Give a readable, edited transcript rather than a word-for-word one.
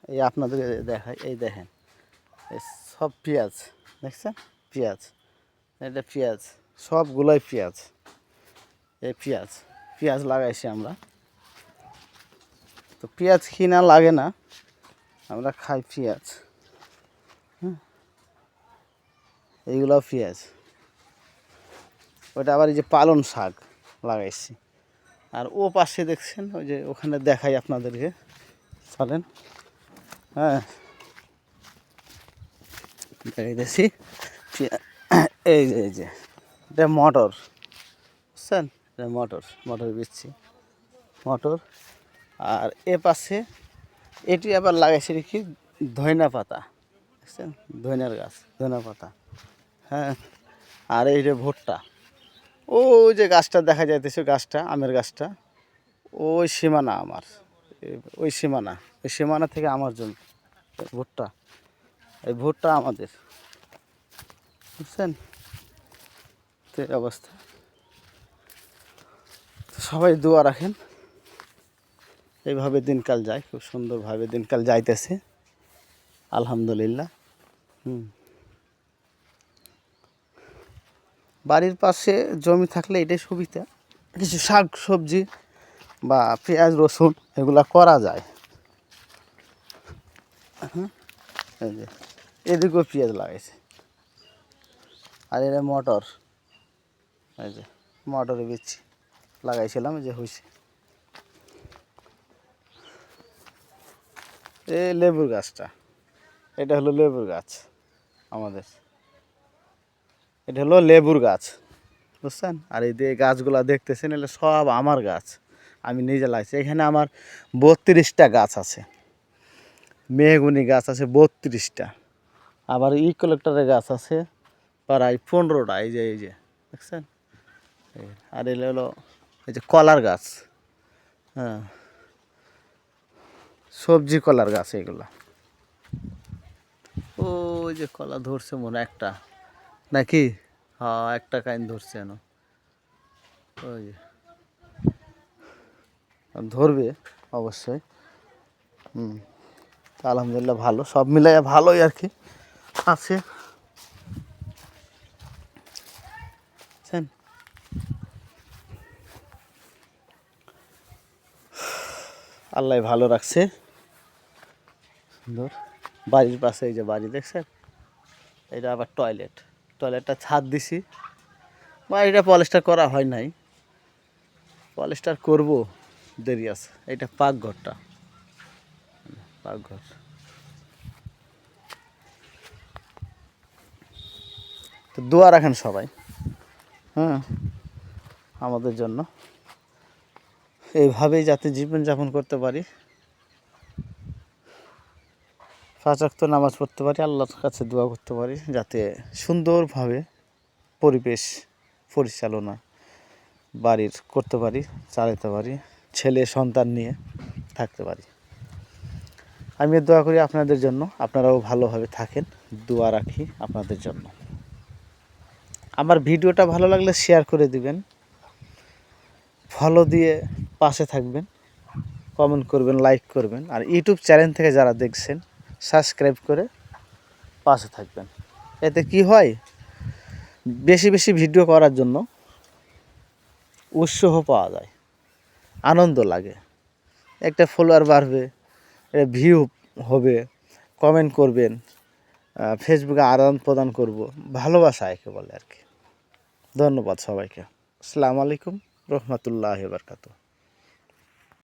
এই আপনাদের দেখাই, এই দেখেন এই সব পেঁয়াজ দেখছেন, পেঁয়াজ, এটা পেঁয়াজ, সবগুলোই পেঁয়াজ। এই পেঁয়াজ পেঁয়াজ লাগাইছি আমরা। তো পেঁয়াজ কিনা লাগে না, আমরা খাই পেঁয়াজ। হ্যাঁ, এইগুলো পেঁয়াজ। ওটা আবার এই যে পালং শাক লাগাইছি। আর ও পাশে দেখছেন, ওই যে ওখানে দেখাই আপনাদেরকে, চলেন। হ্যাঁ, দেখাইতেছি। এই যে এটা মটর, বুঝছেন, এটা মটর বিচ্ছি, মটর। আর এ পাশে এটি আবার লাগাইছি কি ধইনা পাতা, বুঝছেন, ধইনার গাছ, ধইনা পাতা। হ্যাঁ, আর এই যে ভুট্টা, ওই যে গাছটা দেখা যাইতেছে, গাছটা আমের গাছটা, ওই সীমানা আমার, ওই সীমানা থেকে আমার জন্য ভুট্টা, এই ভুট্টা আমাদের, বুঝছেন। তো এই অবস্থা, সবাই দোয়া রাখেন। এইভাবে দিনকাল যায়, খুব সুন্দরভাবে দিনকাল যাইতেছে, আলহামদুলিল্লাহ। বাড়ির পাশে জমি থাকলে এটাই সুবিধা, কিছু শাক সবজি বা পেঁয়াজ রসুন এগুলা করা যায়। এই যে এদিকেও পেঁয়াজ লাগাইছে। আর এটা মটর, এই যে মটরে বিচ্ছি লাগাইছিলাম, এই যে হয়েছে। এই লেবুর গাছটা, এটা হলো লেবুর গাছ আমাদের, এটা হলো লেবুর গাছ, বুঝছেন। আর এই যে গাছগুলা দেখতেছেন, এগুলো সব আমার গাছ, আমি নিজে লাগাইছি। এখানে আমার 32টা গাছ আছে, মেহগুনি গাছ আছে 32টা, আবার ইউক্যালিপটাসের গাছ আছে প্রায় 15টা, এই যে দেখছেন। আর এগুলো হলো এই যে কলার গাছ, হ্যাঁ, সবজি কলার গাছ এগুলো। ওই যে কলা ধরছে মনে একটা, নাকি? হ্যাঁ, একটা কাইন ধরছে না, ওই যে ধরবে অবশ্যই। আলহামদুলিল্লাহ ভালো, সব মিলাই ভালোই আর কি আছে। আল্লাহ ভালো রাখছে, সুন্দর। বাড়ির পাশে এই যে বাড়ি দেখছেন, এটা আবার টয়লেটটা ছাদ দিছি। বাড়িটা পলিস্টার করা হয় নাই, পলিস্টার করব, দেরি আছে। এটা পাকঘরটা, পাকঘর। তো দোয়া রাখেন সবাই, হ্যাঁ, আমাদের জন্য, এইভাবেই যাতে জীবনযাপন করতে পারি, 5 ওয়াক্ত নামাজ পড়তে পারি, আল্লাহর কাছে দোয়া করতে পারি, যাতে সুন্দরভাবে পরিবেশ পরিচালনা বাড়ির করতে পারি, চালাতে পারি, ছেলে সন্তান নিয়ে থাকতে পারি। আমি দোয়া করি আপনাদের জন্য, আপনারাও ভালোভাবে থাকেন, দোয়া রাখি আপনাদের জন্য। আমার ভিডিওটা ভালো লাগলে শেয়ার করে দিবেন, ফলো দিয়ে পাশে থাকবেন, কমেন্ট করবেন, লাইক করবেন। আর ইউটিউব চ্যানেল থেকে যারা দেখছেন, সাবস্ক্রাইব করে পাশে থাকবেন। এতে কি হয়, বেশি বেশি ভিডিও করার জন্য উৎসাহ পাওয়া যায়, আনন্দ লাগে, একটা ফলোয়ার বাড়বে, ভিউ হবে, কমেন্ট করবেন, ফেসবুকে আদান প্রদান করব, ভালোবাসা একে বলে আর কি। ধন্যবাদ সবাইকে। আসসালামু আলাইকুম রহমতুল্লাহি ওয়া বারাকাতুহু।